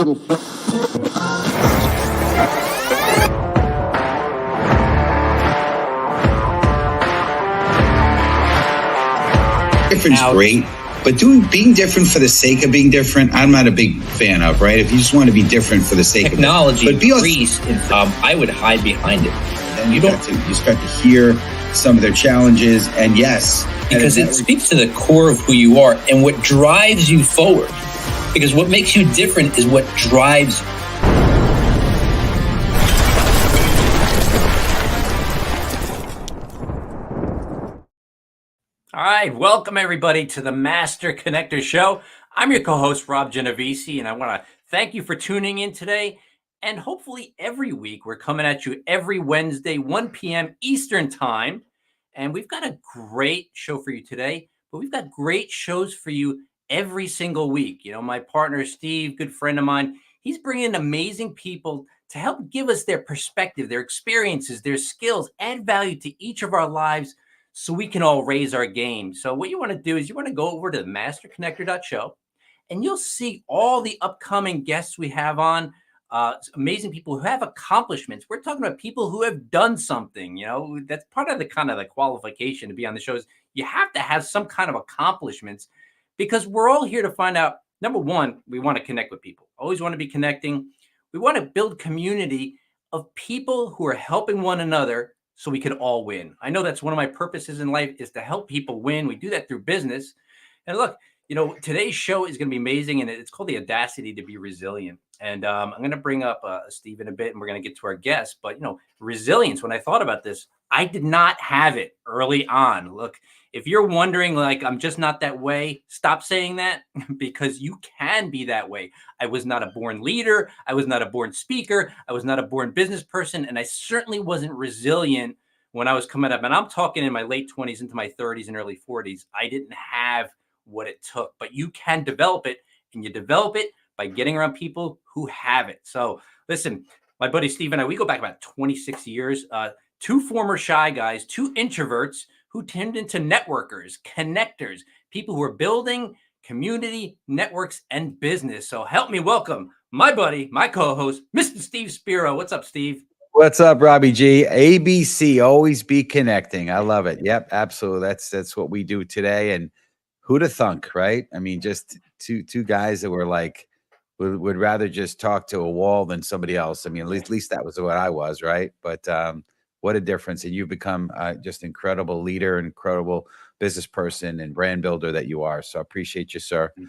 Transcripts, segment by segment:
Different's great, but being different for the sake of being different, I'm not a big fan of, right? If you just want to be different for the sake technology of it. Technology increased, I would hide behind it. And you start to hear some of their challenges, and yes. Because it speaks to the core of who you are and what drives you forward. Because what makes you different is what drives you. All right, welcome everybody to the Master Connector Show. I'm your co-host, Rob Genovesi, and I want to thank you for tuning in today. And hopefully every week, we're coming at you every Wednesday, 1 p.m. Eastern Time. And we've got a great show for you today, but we've got great shows for you every single week. You know, my partner, Steve, good friend of mine, he's bringing in amazing people to help give us their perspective, their experiences, their skills, add value to each of our lives, so we can all raise our game. So what you want to do is you want to go over to masterconnector.show, and you'll see all the upcoming guests we have on, amazing people who have accomplishments. We're talking about people who have done something. You know, that's part of the kind of the qualification to be on the show is you have to have some kind of accomplishments, because we're all here to find out, number one, we want to connect with people. Always want to be connecting. We want to build community of people who are helping one another, so we can all win. I know that's one of my purposes in life, is to help people win. We do that through business. And look, you know, today's show is going to be amazing, and it's called the Audacity to be Resilient. And I'm going to bring up Steve in a bit, and we're going to get to our guest. But, you know, resilience, when I thought about this, I did not have it early on. Look, if you're wondering, like, I'm just not that way, stop saying that, because you can be that way. I was not a born leader. I was not a born speaker. I was not a born business person. And I certainly wasn't resilient when I was coming up. And I'm talking in my late 20s into my 30s and early 40s. I didn't have what it took, but you can develop it, and you develop it by getting around people who have it. So listen, my buddy Steve and I, we go back about 26 years, two former shy guys, two introverts who turned into networkers, connectors, people who are building community, networks, and business. So help me welcome my buddy, my co-host, Mr. Steve Spiro. What's up, Steve? What's up, Robbie G? ABC, always be connecting. I love it. Yep, absolutely. That's what we do today. And who'd have thunk, right? I mean, just two guys that were like, would rather just talk to a wall than somebody else. I mean, at least that was what I was, right? But what a difference. And you've become just incredible leader, incredible business person and brand builder that you are. So I appreciate you, sir. You.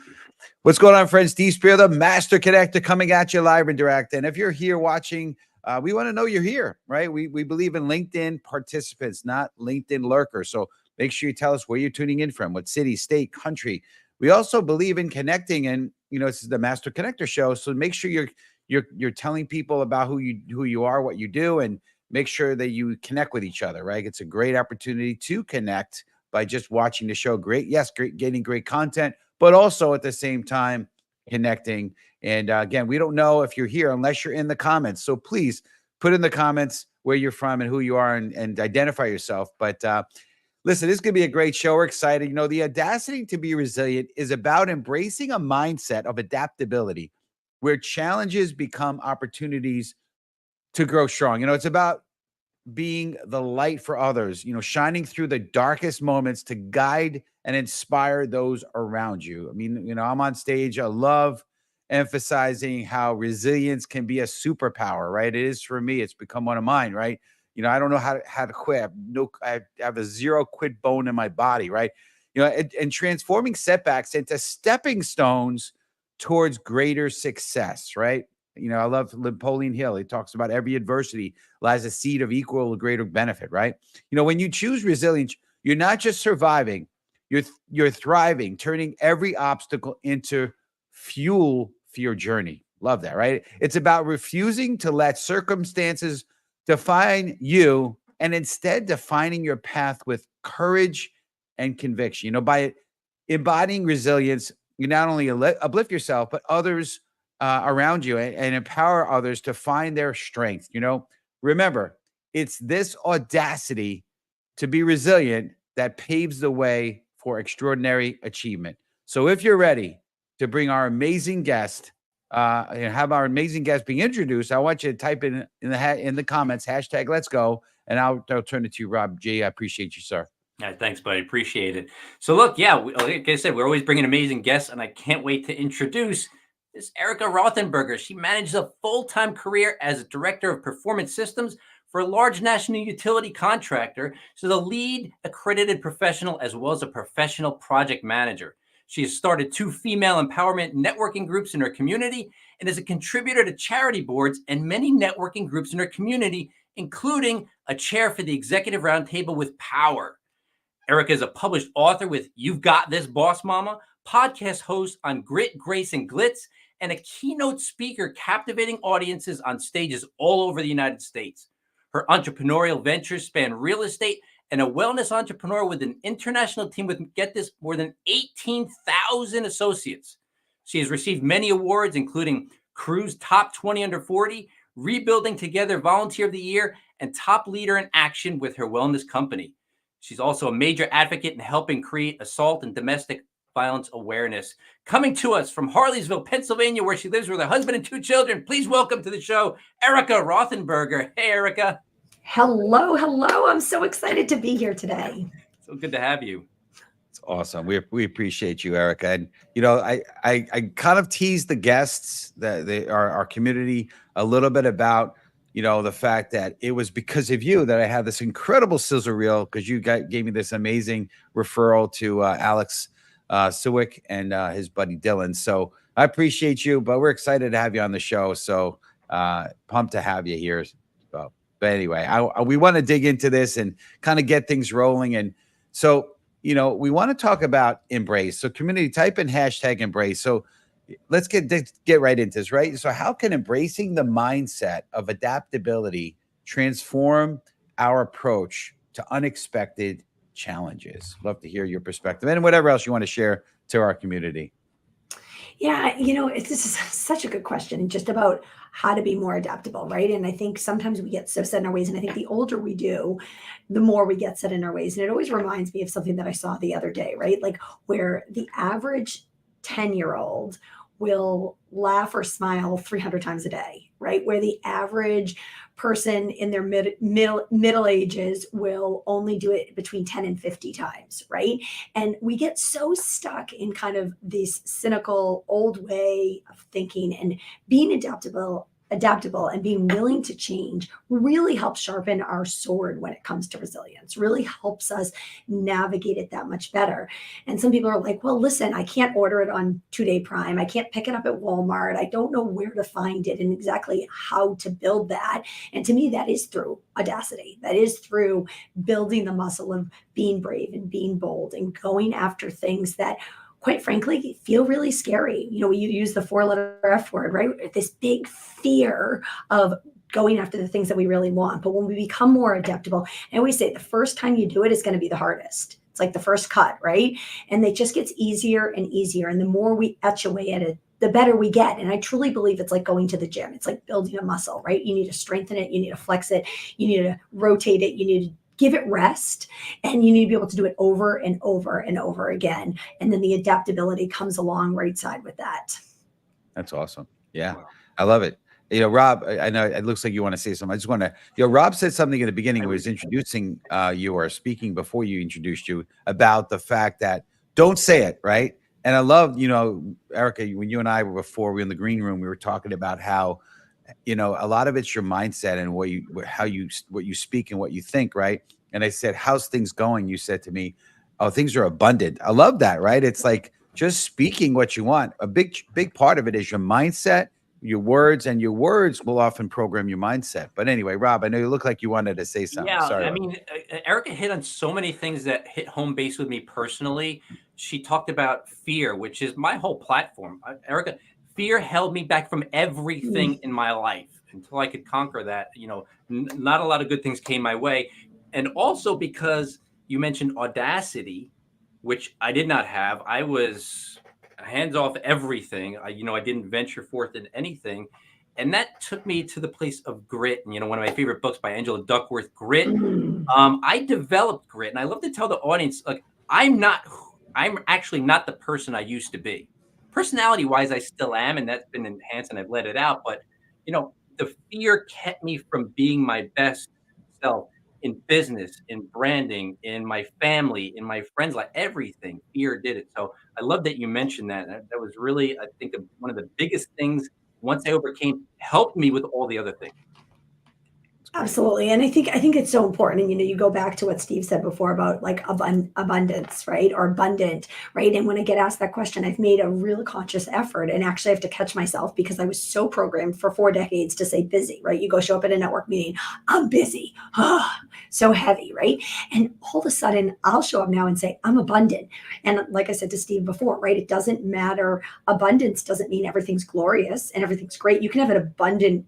What's going on, friends? Steve Spiro, the Master Connector, coming at you live and direct. And if you're here watching, we want to know you're here, right? We believe in LinkedIn participants, not LinkedIn lurkers. So make sure you tell us where you're tuning in from, what city, state, country. We also believe in connecting, and you know, this is the Master Connector Show. So make sure you're telling people about who you are, what you do, and make sure that you connect with each other, right? It's a great opportunity to connect by just watching the show. Great getting great content, but also at the same time connecting. And again, we don't know if you're here unless you're in the comments. So please put in the comments where you're from and who you are, and identify yourself. But listen, this is going to be a great show. We're excited. You know, the Audacity to be Resilient is about embracing a mindset of adaptability where challenges become opportunities to grow strong. You know, it's about being the light for others, you know, shining through the darkest moments to guide and inspire those around you. I mean, you know, I'm on stage. I love emphasizing how resilience can be a superpower, right? It is for me. It's become one of mine, right? You know, I don't know how to quit. I have a zero quit bone in my body, right? You know, and transforming setbacks into stepping stones towards greater success, right? You know, I love Napoleon Hill. He talks about every adversity lies a seed of equal or greater benefit, right? You know, when you choose resilience, you're not just surviving, you're thriving, turning every obstacle into fuel for your journey. Love that, right? It's about refusing to let circumstances define you, and instead defining your path with courage and conviction. You know, by embodying resilience, you not only uplift yourself, but others around you, and empower others to find their strength. You know, remember, it's this audacity to be resilient that paves the way for extraordinary achievement. So if you're ready to bring our amazing guest and have our amazing guest being introduced, I want you to type in the comments hashtag Let's Go, and I'll turn it to you, Rob G. I appreciate you, sir. Yeah, thanks, buddy. Appreciate it. So, look, yeah, like I said, we're always bringing amazing guests, and I can't wait to introduce this Erika Rothenberger. She manages a full-time career as a director of performance systems for a large national utility contractor. She's a lead accredited professional as well as a professional project manager. She has started 2 female empowerment networking groups in her community and is a contributor to charity boards and many networking groups in her community, including a chair for the Executive Roundtable with Power. Erika is a published author with You've Got This, Boss Mama, podcast host on Grit, Grace, and Glitz, and a keynote speaker captivating audiences on stages all over the United States. Her entrepreneurial ventures span real estate and a wellness entrepreneur with an international team with, get this, more than 18,000 associates. She has received many awards, including Cruise Top 20 Under 40, Rebuilding Together Volunteer of the Year, and Top Leader in Action with her wellness company. She's also a major advocate in helping create assault and domestic violence awareness. Coming to us from Harleysville, Pennsylvania, where she lives with her husband and 2 children, please welcome to the show, Erika Rothenberger. Hey, Erika. Hello, hello. I'm so excited to be here today. So good to have you. It's awesome. We appreciate you, Erika. And I kind of teased the guests that our community a little bit about the fact that it was because of you that I had this incredible sizzle reel, because you gave me this amazing referral to Alex Sewick and his buddy Dylan. So I appreciate you, but we're excited to have you on the show. So pumped to have you here. But anyway, we want to dig into this and kind of get things rolling. And so, we want to talk about embrace. So community, type in hashtag embrace. So let's get right into this, right? So how can embracing the mindset of adaptability transform our approach to unexpected challenges? Love to hear your perspective and whatever else you want to share to our community. Yeah, this is such a good question, just about how to be more adaptable, right? And I think sometimes we get so set in our ways, and I think the older we do, the more we get set in our ways. And it always reminds me of something that I saw the other day, right? Like where the average 10-year-old will laugh or smile 300 times a day, right? Where the average person in their middle ages will only do it between 10 and 50 times, right? And we get so stuck in kind of this cynical old way of thinking, and being adaptable and being willing to change really helps sharpen our sword when it comes to resilience, really helps us navigate it that much better. And some people are like, well, listen, I can't order it on 2-day Prime. I can't pick it up at Walmart. I don't know where to find it and exactly how to build that. And to me, that is through Audacity. That is through building the muscle of being brave and being bold and going after things that, quite frankly, feel really scary. We use the 4-letter F word, right? This big fear of going after the things that we really want. But when we become more adaptable, and we say the first time you do it is going to be the hardest. It's like the first cut, right? And it just gets easier and easier. And the more we etch away at it, the better we get. And I truly believe it's like going to the gym. It's like building a muscle, right? You need to strengthen it. You need to flex it. You need to rotate it. You need to give it rest, and you need to be able to do it over and over and over again. And then the adaptability comes along right side with that. That's awesome. Yeah, I love it. Rob, I know it looks like you want to say something. I just want to, Rob said something in the beginning when he was introducing you, or speaking before you introduced you, about the fact that don't say it, right? And I love, Erika, when you and I were before, we were in the green room, we were talking about how, a lot of it's your mindset and what you speak and what you think, right? And I said, how's things going? You said to me, oh, things are abundant. I love that, right? It's like just speaking what you want. A big part of it is your mindset, your words, and your words will often program your mindset. But anyway, Rob, I know you look like you wanted to say something. Yeah, Sorry. I mean, Erika hit on so many things that hit home base with me personally. She talked about fear, which is my whole platform. Erika, fear held me back from everything in my life until I could conquer that. Not a lot of good things came my way. And also because you mentioned Audacity, which I did not have. I was hands off everything. I didn't venture forth in anything. And that took me to the place of grit. And, one of my favorite books by Angela Duckworth, Grit. I developed grit. And I love to tell the audience, like, I'm actually not the person I used to be. personality wise, I still am, and that's been enhanced and I've let it out. But, the fear kept me from being my best self in business, in branding, in my family, in my friends, like everything. Fear did it. So I love that you mentioned that. That was really, I think, one of the biggest things once I overcame, helped me with all the other things. Absolutely. And I think it's so important. And you go back to what Steve said before about like abundance, right? Or abundant, right? And when I get asked that question, I've made a real conscious effort, and actually I have to catch myself because I was so programmed for 4 decades to say busy, right? You go show up at a network meeting, I'm busy. So heavy, right? And all of a sudden I'll show up now and say, I'm abundant. And like I said to Steve before, right? It doesn't matter. Abundance doesn't mean everything's glorious and everything's great. You can have an abundant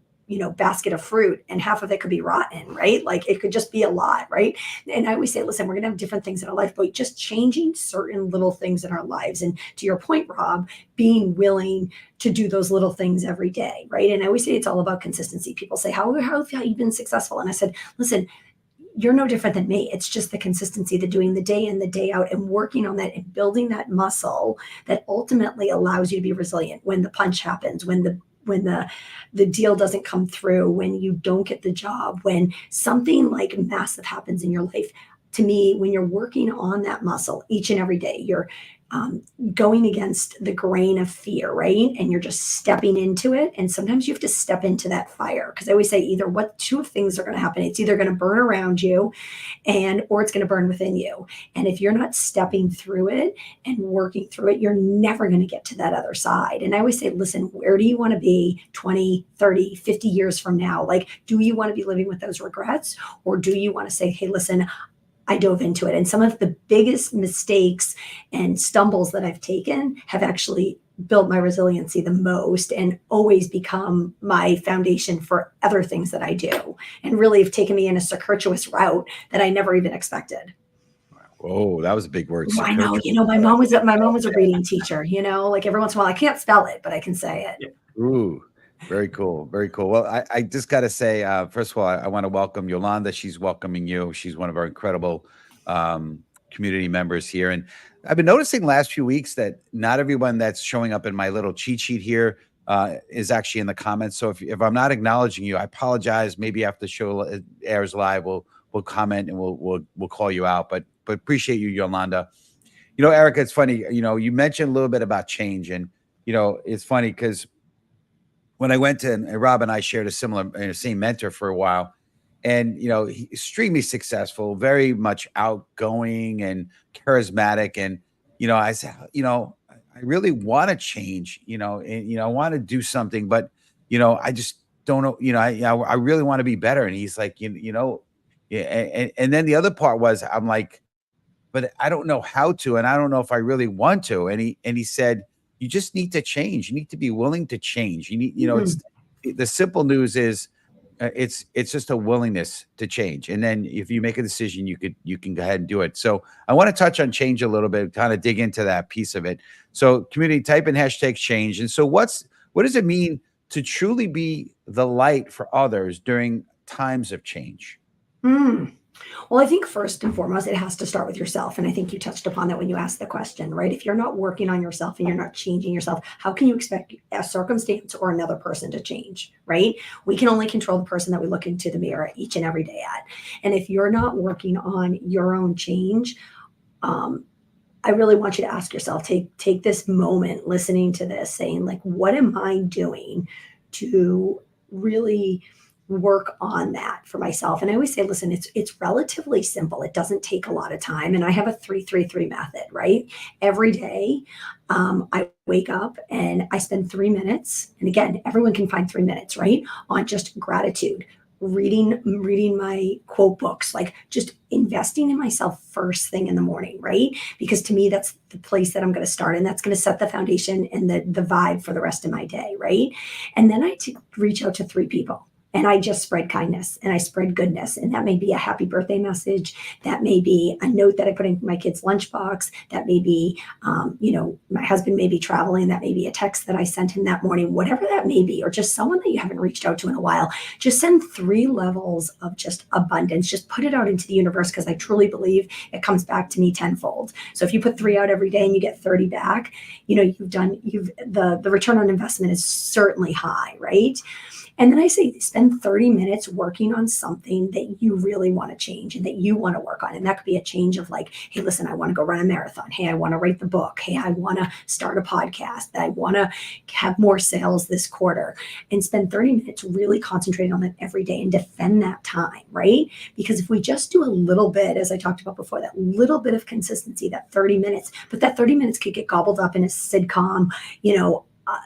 basket of fruit and half of it could be rotten, right? Like it could just be a lot, right? And I always say, listen, we're going to have different things in our life, but just changing certain little things in our lives. And to your point, Rob, being willing to do those little things every day, right? And I always say it's all about consistency. People say, how have you been successful? And I said, listen, you're no different than me. It's just the consistency, the doing the day in, the day out, and working on that and building that muscle that ultimately allows you to be resilient when the punch happens, when the deal doesn't come through, when you don't get the job, when something like massive happens in your life. To me, when you're working on that muscle each and every day, you're going against the grain of fear, right? And you're just stepping into it. And sometimes you have to step into that fire, because I always say either two things are going to happen. It's either going to burn around you or it's going to burn within you. And if you're not stepping through it and working through it, you're never going to get to that other side. And I always say, listen, where do you want to be 20, 30, 50 years from now? Like, do you want to be living with those regrets? Or do you want to say, hey, listen, I dove into it. And some of the biggest mistakes and stumbles that I've taken have actually built my resiliency the most and always become my foundation for other things that I do, and really have taken me in a circuitous route that I never even expected. Oh, that was a big word. I know. My mom was a reading teacher, like every once in a while, I can't spell it, but I can say it. Ooh. Very cool. Very cool. Well, I just got to say, first of all, I want to welcome Yolanda. She's welcoming you. She's one of our incredible community members here. And I've been noticing last few weeks that not everyone that's showing up in my little cheat sheet here is actually in the comments. So if I'm not acknowledging you, I apologize. Maybe after the show airs live, we'll comment and we'll call you out. But appreciate you, Yolanda. Erika, it's funny. You mentioned a little bit about change, and it's funny because when I went to, and Rob and I shared a similar, same mentor for a while, and, he's extremely successful, very much outgoing and charismatic. And, I said, I really want to change, and, I want to do something, but, I just don't know, I really want to be better. And he's like, yeah. And then the other part was, I'm like, but I don't know how to, and I don't know if I really want to. And he said, you just need to change. You need to be willing to change. You need, it's the simple news is it's just a willingness to change. And then if you make a decision, you can go ahead and do it. So I want to touch on change a little bit, kind of dig into that piece of it. So community, type in #change. And so what does it mean to truly be the light for others during times of change? Well, I think first and foremost, it has to start with yourself. And I think you touched upon that when you asked the question, right? If you're not working on yourself and you're not changing yourself, how can you expect a circumstance or another person to change, right? We can only control the person that we look into the mirror each and every day at. And if you're not working on your own change, I really want you to ask yourself, take this moment listening to this, saying like, what am I doing to really work on that for myself? And I always say, listen, it's relatively simple. It doesn't take a lot of time. And I have a 3-3-3 method, right? Every day, I wake up and I spend 3 minutes. And again, everyone can find 3 minutes, right? On just gratitude, reading my quote books, like just investing in myself first thing in the morning, right? Because to me, that's the place that I'm going to start. And that's going to set the foundation and the vibe for the rest of my day, right? And then I reach out to 3 people. and I just spread kindness and I spread goodness. And that may be a happy birthday message. That may be a note that I put in my kid's lunchbox. That may be, my husband may be traveling. That may be a text that I sent him that morning, whatever that may be, or just someone that you haven't reached out to in a while. Just send 3 levels of just abundance. Just put it out into the universe, because I truly believe it comes back to me tenfold. So if you put 3 out every day and you get 30 back, the return on investment is certainly high, right? And then I say, spend 30 minutes working on something that you really want to change and that you want to work on. And that could be a change of like, hey, listen, I want to go run a marathon. Hey, I want to write the book. Hey, I want to start a podcast. I want to have more sales this quarter. And spend 30 minutes really concentrating on that every day and defend that time, right? Because if we just do a little bit, as I talked about before, that little bit of consistency, that 30 minutes, but that 30 minutes could get gobbled up in a sitcom,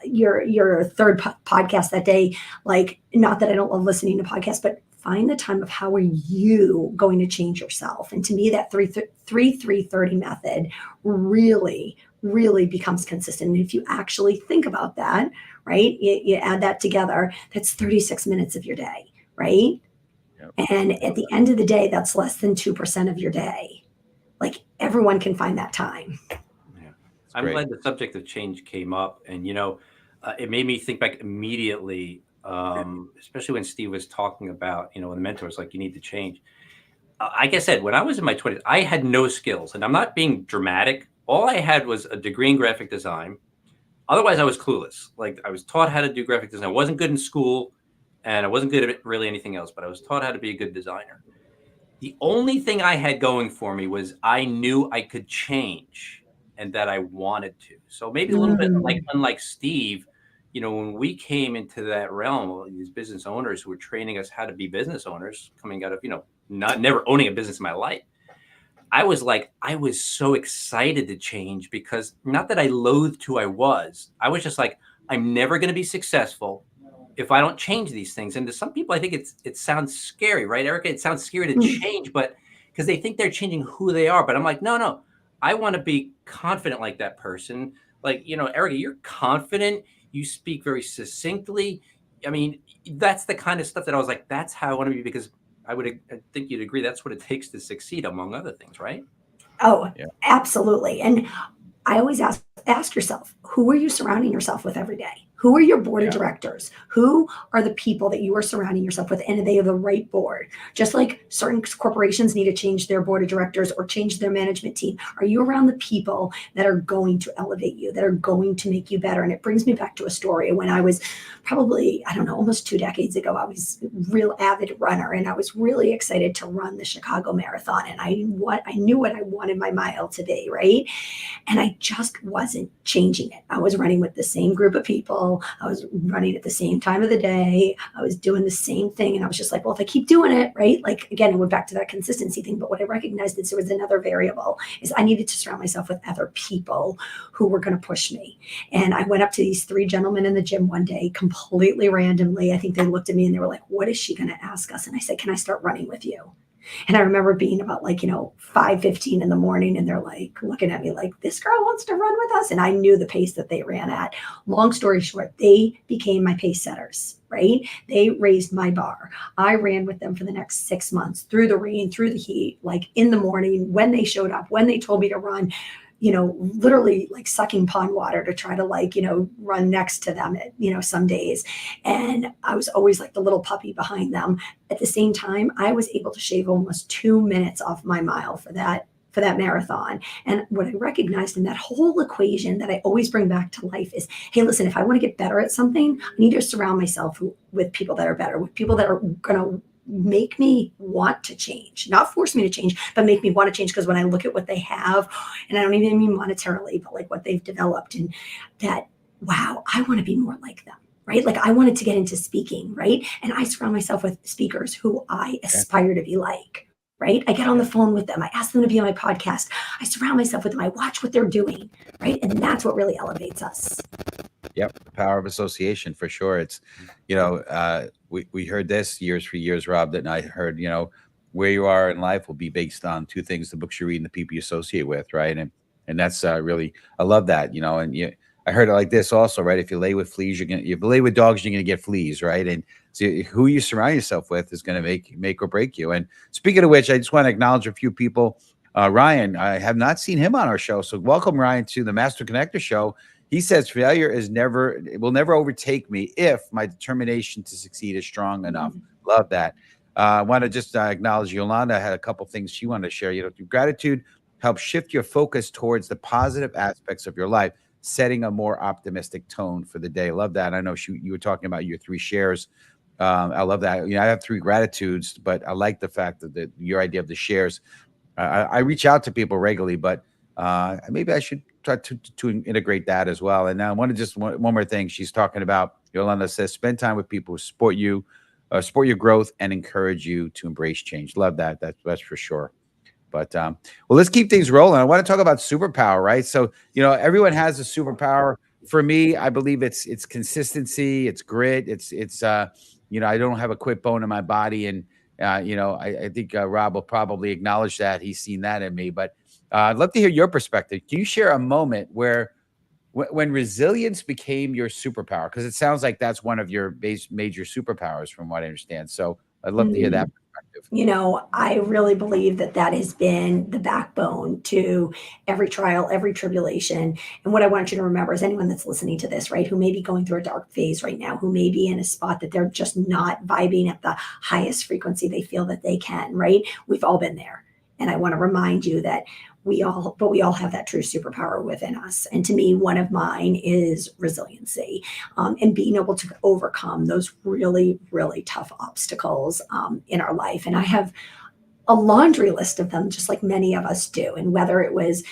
your third podcast that day. Like, not that I don't love listening to podcasts, but find the time of how are you going to change yourself. And to me, that 3-3-30 method really, really becomes consistent. And if you actually think about that, right, you add that together, that's 36 minutes of your day, right? Yep. And at the end of the day, that's less than 2% of your day. Like, everyone can find that time. I'm glad the subject of change came up, and it made me think back immediately, especially when Steve was talking about the mentors, like, you need to change. Like I said, when I was in my 20s, I had no skills, and I'm not being dramatic. All I had was a degree in graphic design. Otherwise, I was clueless. Like, I was taught how to do graphic design. I wasn't good in school, and I wasn't good at really anything else, but I was taught how to be a good designer. The only thing I had going for me was I knew I could change, and that I wanted to. So maybe a little bit unlike Steve, when we came into that realm, these business owners who were training us how to be business owners, coming out of, never owning a business in my life, I was so excited to change, because not that I loathed who I was just like, I'm never going to be successful if I don't change these things. And to some people, I think it sounds scary, right, Erika? It sounds scary to change, but because they think they're changing who they are. But I'm like, no. I want to be confident like that person. Like, Erika, you're confident. You speak very succinctly. I mean, that's the kind of stuff that I was like, that's how I want to be, because I think you'd agree that's what it takes to succeed, among other things, right? Oh, yeah. Absolutely. And I always ask yourself, who are you surrounding yourself with every day? Who are your board of directors? Who are the people that you are surrounding yourself with? And are they the right board? Just like certain corporations need to change their board of directors or change their management team. Are you around the people that are going to elevate you, that are going to make you better? And it brings me back to a story when I was probably, almost 2 decades ago. I was a real avid runner, and I was really excited to run the Chicago Marathon. And I knew what I wanted my mile to be, right? And I just wasn't changing it. I was running with the same group of people. I was running at the same time of the day. I was doing the same thing. And I was just like, well, if I keep doing it, right? Like, again, it went back to that consistency thing. But what I recognized is there was another variable, is I needed to surround myself with other people who were going to push me. And I went up to these 3 gentlemen in the gym one day, completely randomly. I think they looked at me and they were like, what is she going to ask us? And I said, can I start running with you? And I remember being about 5:15 in the morning, and they're like looking at me like, this girl wants to run with us. And I knew the pace that they ran at. Long story short, they became my pace setters, right? They raised my bar. I ran with them for the next 6 months, through the rain, through the heat, like in the morning, when they showed up, when they told me to run, literally like sucking pond water to try to run next to them at, some days. And I was always like the little puppy behind them. At the same time, I was able to shave almost 2 minutes off my mile for that marathon. And what I recognized in that whole equation that I always bring back to life is, hey, listen, if I want to get better at something, I need to surround myself with people that are better, with people that are going to make me want to change, not force me to change, but make me want to change. Because when I look at what they have, and I don't even mean monetarily, but like what they've developed, and that, wow, I want to be more like them, right? Like, I wanted to get into speaking, right? And I surround myself with speakers who I aspire to be like, right? I get on the phone with them. I ask them to be on my podcast. I surround myself with them. I watch what they're doing, right? And that's what really elevates us. Yep. The power of association, for sure. It's, we heard this for years, Rob, that I heard, where you are in life will be based on 2 things: the books you read and the people you associate with. Right. And that's really, I love that, and I heard it like this also, right? If you lay with fleas, if you lay with dogs, you're going to get fleas. Right. And So who you surround yourself with is going to make or break you. And speaking of which, I just want to acknowledge a few people. Ryan, I have not seen him on our show. So welcome, Ryan, to the Master Connector Show. He says failure will never overtake me if my determination to succeed is strong enough. Love that. I want to just acknowledge Yolanda had a couple things she wanted to share. Gratitude helps shift your focus towards the positive aspects of your life, setting a more optimistic tone for the day. Love that. I know you were talking about your 3 shares. I love that. I have 3 gratitudes, but I like the fact that your idea of the shares. I reach out to people regularly, but maybe I should try to integrate that as well. And now I want to just one more thing. She's talking about, Yolanda says, spend time with people who support you, support your growth, and encourage you to embrace change. Love that. That's for sure. But well, let's keep things rolling. I want to talk about superpower, right? So everyone has a superpower. For me, I believe it's consistency, it's grit, it's I don't have a quit bone in my body, and I think Rob will probably acknowledge that. He's seen that in me. But I'd love to hear your perspective. Can you share a moment where when resilience became your superpower? Because it sounds like that's one of your major superpowers from what I understand. So I'd love to hear that perspective. I really believe that has been the backbone to every trial, every tribulation. And what I want you to remember is anyone that's listening to this, right, who may be going through a dark phase right now, who may be in a spot that they're just not vibing at the highest frequency they feel that they can, right? We've all been there. And I want to remind you that we all have that true superpower within us. And to me, one of mine is resiliency, and being able to overcome those really, really tough obstacles in our life. And I have a laundry list of them, just like many of us do. And whether it was,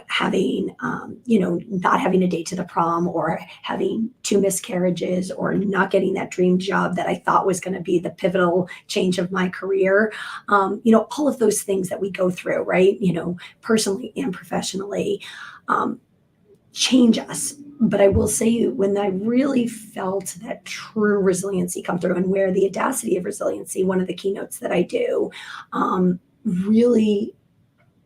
having, not having a date to the prom, or having 2 miscarriages, or not getting that dream job that I thought was going to be the pivotal change of my career, all of those things that we go through, right? Personally and professionally, change us. But I will say, when I really felt that true resiliency come through, and where the audacity of resiliency, one of the keynotes that I do, really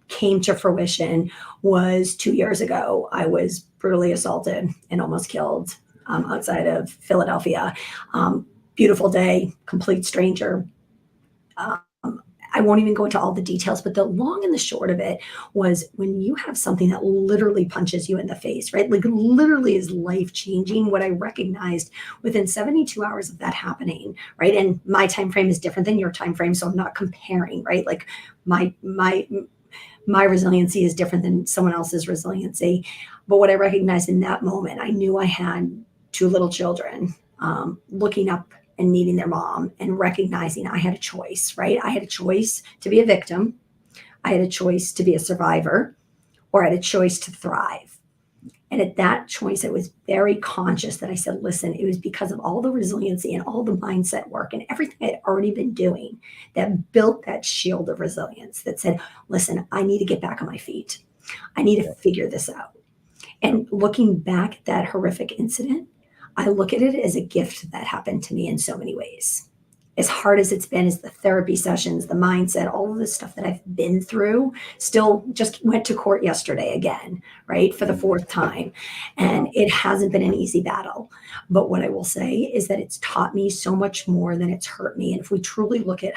came to fruition, was 2 years ago. I was brutally assaulted and almost killed outside of Philadelphia. Beautiful day, complete stranger. I won't even go into all the details, but the long and the short of it was, when you have something that literally punches you in the face, right? Like literally is life changing. What I recognized within 72 hours of that happening, right? And my time frame is different than your time frame, so I'm not comparing, right? Like my resiliency is different than someone else's resiliency. But what I recognized in that moment, I knew I had 2 little children, looking up and needing their mom, and recognizing I had a choice, right? I had a choice to be a victim. I had a choice to be a survivor, or I had a choice to thrive. And at that choice, I was very conscious that I said, listen, it was because of all the resiliency and all the mindset work and everything I'd already been doing that built that shield of resilience that said, listen, I need to get back on my feet. I need to figure this out. And looking back at that horrific incident, I look at it as a gift that happened to me in so many ways. As hard as it's been, as the therapy sessions, the mindset, all of the stuff that I've been through, still just went to court yesterday again, right? For the 4th time. And it hasn't been an easy battle. But what I will say is that it's taught me so much more than it's hurt me. And if we truly look at,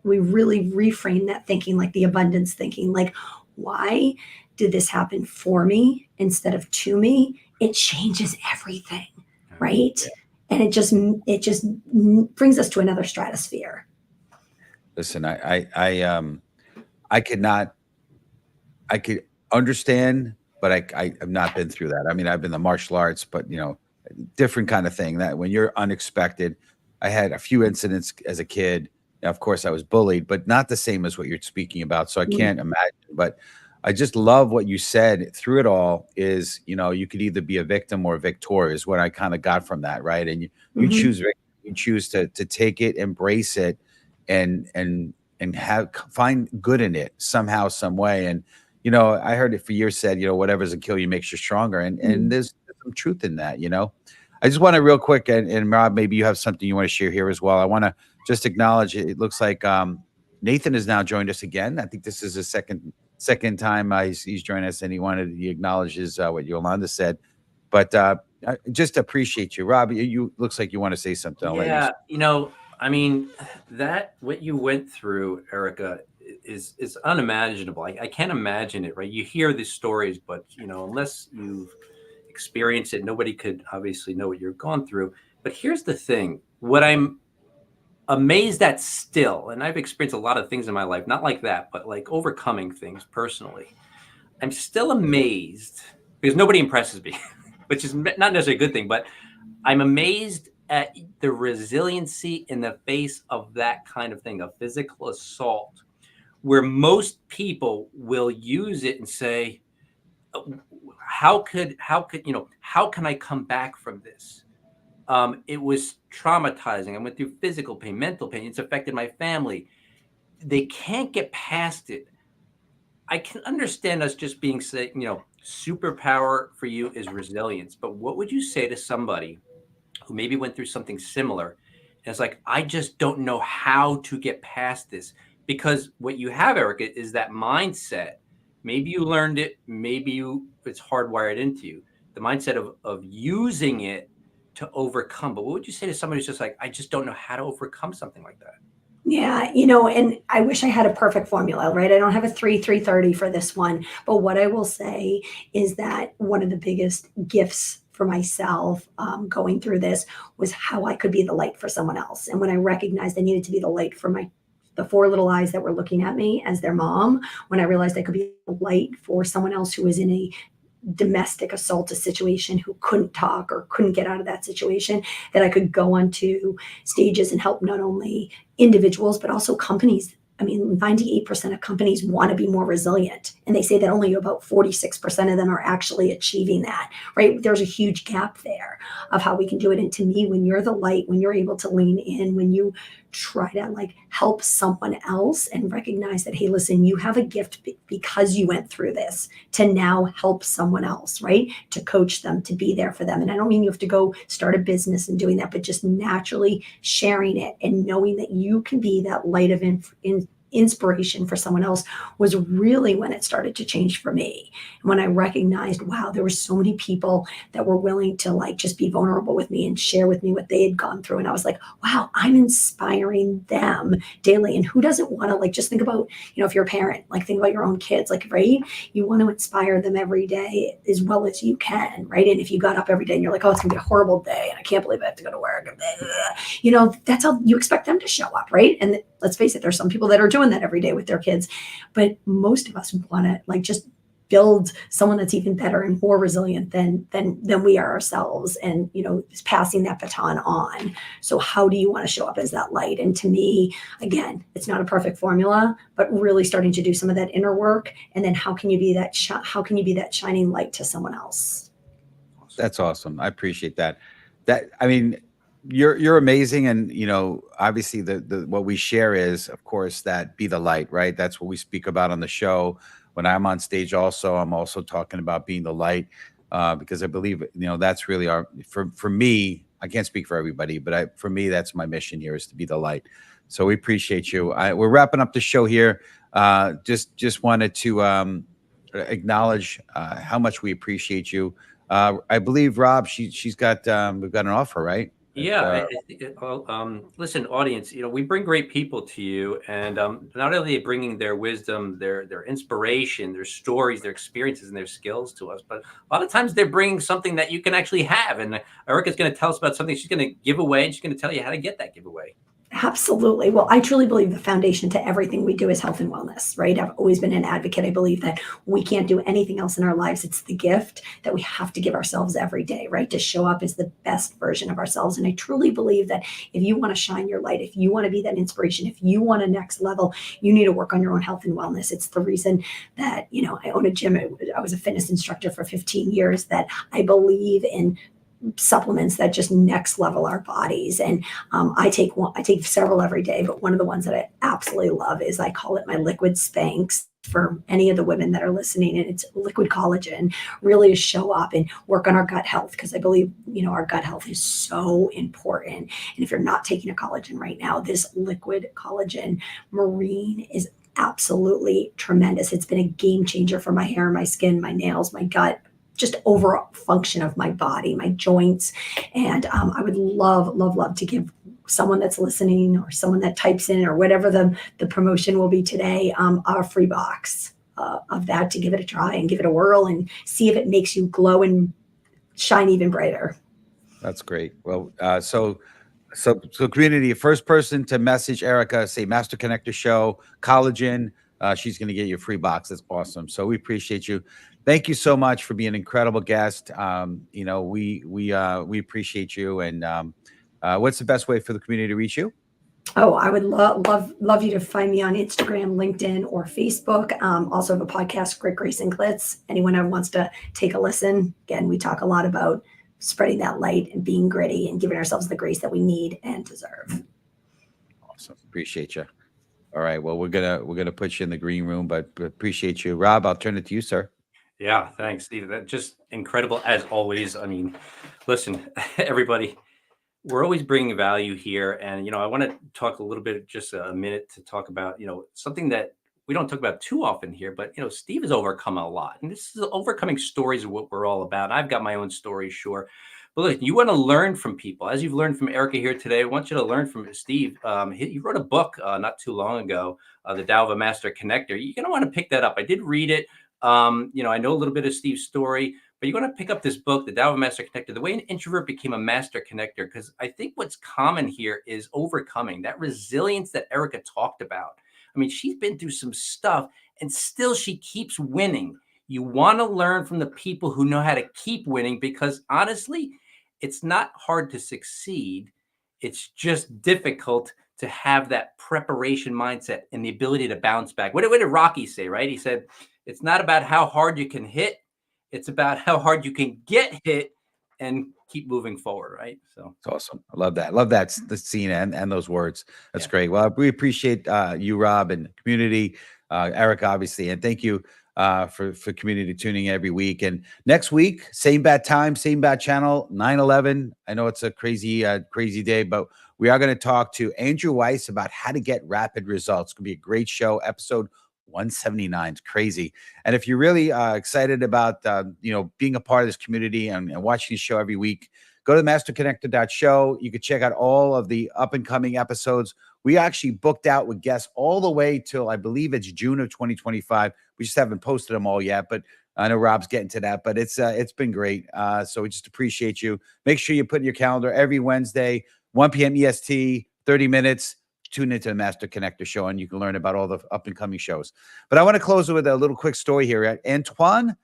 we really reframe that thinking, like the abundance thinking, like, why did this happen for me instead of to me? It changes everything. Right. And it just brings us to another stratosphere. Listen, I could understand, but I have not been through that. I mean, I've been the martial arts, but different kind of thing, that when you're unexpected. I had a few incidents as a kid. Now, of course, I was bullied, but not the same as what you're speaking about. So I can't imagine, but I just love what you said through it all is, you could either be a victim or victorious, what I kind of got from that. Right. And you choose to take it, embrace it, and find good in it somehow, some way. And, I heard it for years said, whatever doesn't kill you makes you stronger. And there's some truth in that, I just want to real quick, and Rob, maybe you have something you want to share here as well. I want to just acknowledge, it looks like Nathan has now joined us again. I think this is the second time he's joined us, and he acknowledges what Yolanda said. But I just appreciate you, Rob. You looks like you want to say something. I'll let you. Yeah, you know, I mean, that what you went through, Erica, is unimaginable. I can't imagine it, right? You hear these stories, but you know, unless you've experienced it, nobody could obviously know what you've gone through. But here's the thing: what I'm amazed at still, and I've experienced a lot of things in my life, not like that, but like overcoming things personally. I'm still amazed because nobody impresses me, which is not necessarily a good thing, but I'm amazed at the resiliency in the face of that kind of thing, of physical assault, where most people will use it and say, how can I come back from this? It was traumatizing. I went through physical pain, mental pain. It's affected my family. They can't get past it. I can understand us just being, say, superpower for you is resilience. But what would you say to somebody who maybe went through something similar and it's like, I just don't know how to get past this? Because what you have, Erica, is that mindset. Maybe you learned it, it's hardwired into you. The mindset of using it to overcome. But what would you say to somebody who's just like, I just don't know how to overcome something like that? Yeah, and I wish I had a perfect formula, right? I don't have a 330 for this one, but what I will say is that one of the biggest gifts for myself going through this was how I could be the light for someone else. And when I recognized I needed to be the light for the four little eyes that were looking at me as their mom, when I realized I could be a light for someone else who was in a domestic assault situation, who couldn't talk or couldn't get out of that situation, that I could go onto stages and help not only individuals, but also companies. I mean, 98% of companies want to be more resilient. And they say that only about 46% of them are actually achieving that, right? There's a huge gap there of how we can do it. And to me, when you're the light, when you're able to lean in, when you try to like help someone else and recognize that, hey, listen, you have a gift because you went through this to now help someone else, right? To coach them, to be there for them. And I don't mean you have to go start a business and doing that, but just naturally sharing it and knowing that you can be that light of inspiration for someone else was really when it started to change for me. And when I recognized, wow, there were so many people that were willing to like just be vulnerable with me and share with me what they had gone through. And I was like, wow, I'm inspiring them daily. And who doesn't want to like, just think about, if you're a parent, like think about your own kids, like, right? You want to inspire them every day as well as you can, right? And if you got up every day and you're like, oh, it's gonna be a horrible day and I can't believe I have to go to work, that's how you expect them to show up, right? And let's face it, there's some people that are doing that every day with their kids, but most of us want to like just build someone that's even better and more resilient than we are ourselves, and is passing that baton on. So how do you want to show up as that light? And to me, again, it's not a perfect formula, but really starting to do some of that inner work, and then how can you be that shining light to someone else? That's awesome. I appreciate that. I mean, you're amazing. And, obviously the what we share is, of course, that be the light, right? That's what we speak about on the show. When I'm on stage also, I'm also talking about being the light, because I believe, that's really for me, I can't speak for everybody, but for me, that's my mission here, is to be the light. So we appreciate you. We're wrapping up the show here. Just wanted to acknowledge how much we appreciate you. I believe, Rob, we've got an offer, right? Yeah. Listen, audience, we bring great people to you, and not only are they bringing their wisdom, their inspiration, their stories, their experiences, and their skills to us, but a lot of times they're bringing something that you can actually have. And Erica's going to tell us about something she's going to give away, and she's going to tell you how to get that giveaway. Absolutely. Well, I truly believe the foundation to everything we do is health and wellness, right? I've always been an advocate. I believe that we can't do anything else in our lives. It's the gift that we have to give ourselves every day, right? To show up as the best version of ourselves. And I truly believe that if you want to shine your light, if you want to be that inspiration, if you want a next level, you need to work on your own health and wellness. It's the reason that, I own a gym. I was a fitness instructor for 15 years, that I believe in supplements that just next level our bodies. And I take several every day, but one of the ones that I absolutely love is, I call it my liquid Spanx, for any of the women that are listening. And it's liquid collagen, really to show up and work on our gut health, because I believe, our gut health is so important. And if you're not taking a collagen right now, this liquid collagen marine is absolutely tremendous. It's been a game changer for my hair, my skin, my nails, my gut, just overall function of my body, my joints. And I would love to give someone that's listening or someone that types in or whatever the promotion will be today, a free box of that to give it a try and give it a whirl and see if it makes you glow and shine even brighter. That's great. Well, so community, first person to message Erika, say Master Connector Show, collagen, she's going to get you a free box. That's awesome. So we appreciate you. Thank you so much for being an incredible guest. You know, we appreciate you. And what's the best way for the community to reach you? Oh, I would love you to find me on Instagram, LinkedIn, or Facebook. Also have a podcast, Grit, Grace, and Glitz. Anyone who wants to take a listen. Again, we talk a lot about spreading that light and being gritty and giving ourselves the grace that we need and deserve. Awesome. Appreciate you. All right. Well, we're gonna put you in the green room, but appreciate you. Rob, I'll turn it to you, sir. Yeah, thanks, Steve. That's just incredible as always. I mean, listen, everybody, we're always bringing value here. And, you know, I want to talk a little bit, just a minute to talk about, you know, something that we don't talk about too often here, but, you know, Steve has overcome a lot. And this is overcoming stories of what we're all about. I've got my own story, sure. But look, you want to learn from people. As you've learned from Erika here today, I want you to learn from Steve. He wrote a book not too long ago, The Tao of a Master Connector. You're going to want to pick that up. I did read it. You know, I know a little bit of Steve's story, but you're going to pick up this book, The Tao of a Master Connector, the way an introvert became a master connector, because I think what's common here is overcoming that resilience that Erika talked about. I mean, she's been through some stuff and still she keeps winning. You want to learn from the people who know how to keep winning, because honestly, it's not hard to succeed. It's just difficult to have that preparation mindset and the ability to bounce back. What did Rocky say, right? He said, it's not about how hard you can hit. It's about how hard you can get hit and keep moving forward, right? So it's awesome. I love that. I love that, the scene and those words. That's great. Well, we appreciate you, Rob, and community, Erika, obviously, and thank you for community tuning in every week. And next week, same bad time, same bad channel, 9/11. I know it's a crazy day, but we are going to talk to Andrew Weiss about how to get rapid results. It's going to be a great show. Episode 179. It's crazy. And if you're really excited about you know, being a part of this community and watching the show every week, go to masterconnector.show. You can check out all of the up and coming episodes. We actually booked out with guests all the way till I believe it's June of 2025. We just haven't posted them all yet, but I know Rob's getting to that, but it's been great. So we just appreciate you. Make sure you put in your calendar every Wednesday, 1 p.m. EST, 30 minutes. Tune into the Master Connector Show, and you can learn about all the up and coming shows. But I want to close with a little quick story here. Antoine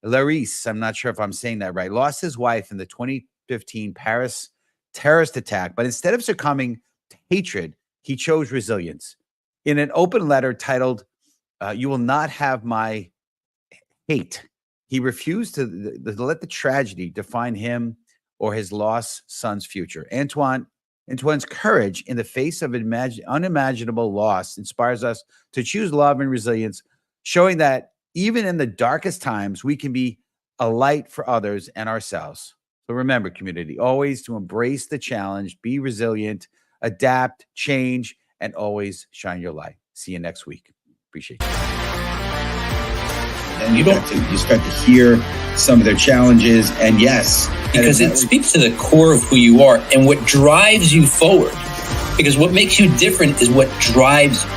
Laris, I'm not sure if I'm saying that right, lost his wife in the 2015 Paris terrorist attack, but instead of succumbing to hatred, he chose resilience. In an open letter titled, "You Will Not Have My Hate," he refused to let the tragedy define him or his lost son's future. Antoine's courage in the face of unimaginable loss inspires us to choose love and resilience, showing that even in the darkest times, we can be a light for others and ourselves. So remember, community, always to embrace the challenge, be resilient, adapt, change, and always shine your light. See you next week. Appreciate you. And you start to hear some of their challenges, and yes, because it speaks to the core of who you are and what drives you forward. Because what makes you different is what drives you.